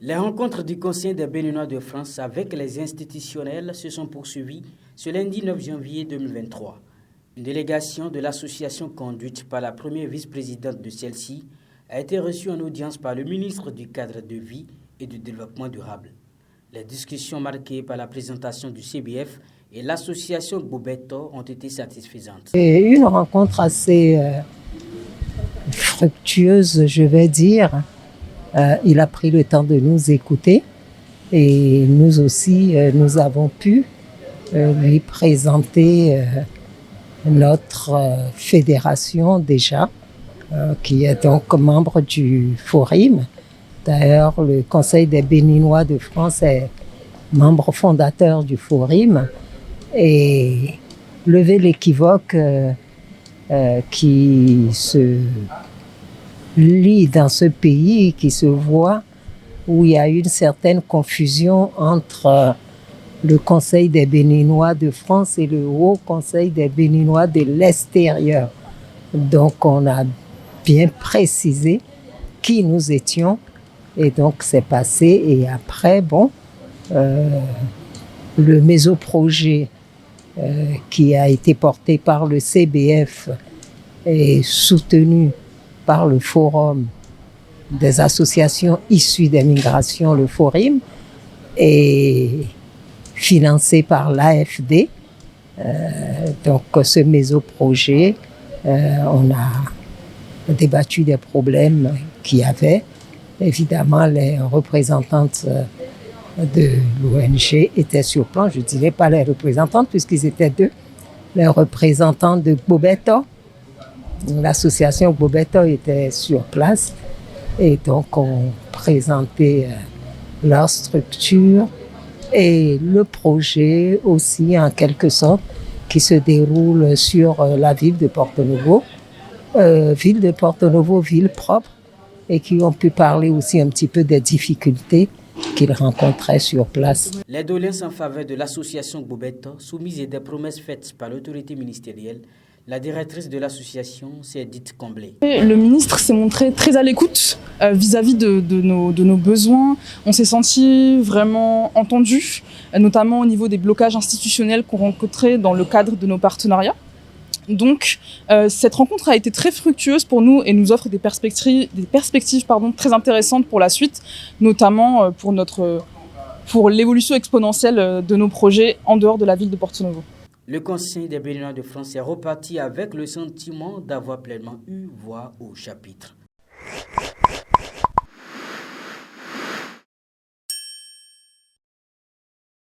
Les rencontres du Conseil des Béninois de France avec les institutionnels se sont poursuivies ce lundi 9 janvier 2023. Une délégation de l'association conduite par la première vice-présidente de celle-ci a été reçue en audience par le ministre du Cadre de vie et du Développement durable. Les discussions marquées par la présentation du CBF et l'association Gbobeto ont été satisfaisantes. Et une rencontre assez fructueuse, je vais dire. Il a pris le temps de nous écouter et nous aussi, nous avons pu lui présenter notre fédération déjà, qui est donc membre du Forim. D'ailleurs, le Conseil des Béninois de France est membre fondateur du Forim et lever l'équivoque qui se lit dans ce pays, qui se voit, où il y a une certaine confusion entre le Conseil des Béninois de France et le Haut Conseil des Béninois de l'extérieur. Donc on a bien précisé qui nous étions et donc c'est passé. Et après, le mésoprojet qui a été porté par le CBF et soutenu par le Forum des associations issues des migrations, le Forim, et financé par l'AFD. Donc ce mésoprojet, on a débattu des problèmes qu'il y avait. Évidemment, les représentantes de l'ONG étaient sur place. Je ne dirais pas les représentantes puisqu'ils étaient deux. Les représentants de Gbobeto. L'association Gbobeto était sur place et donc on présentait leur structure et le projet aussi en quelque sorte qui se déroule sur la ville de Porto Novo, ville propre, et qui ont pu parler aussi un petit peu des difficultés qu'ils rencontraient sur place. Les doléances en faveur de l'association Gbobeto, soumises et des promesses faites par l'autorité ministérielle, la directrice de l'association s'est dite comblée. Le ministre s'est montré très à l'écoute vis-à-vis de nos besoins. On s'est senti vraiment entendu, notamment au niveau des blocages institutionnels qu'on rencontrait dans le cadre de nos partenariats. Donc cette rencontre a été très fructueuse pour nous et nous offre des perspectives très intéressantes pour la suite, notamment pour l'évolution exponentielle de nos projets en dehors de la ville de Porto Novo. Le Conseil des Béninois de France est reparti avec le sentiment d'avoir pleinement eu voix au chapitre.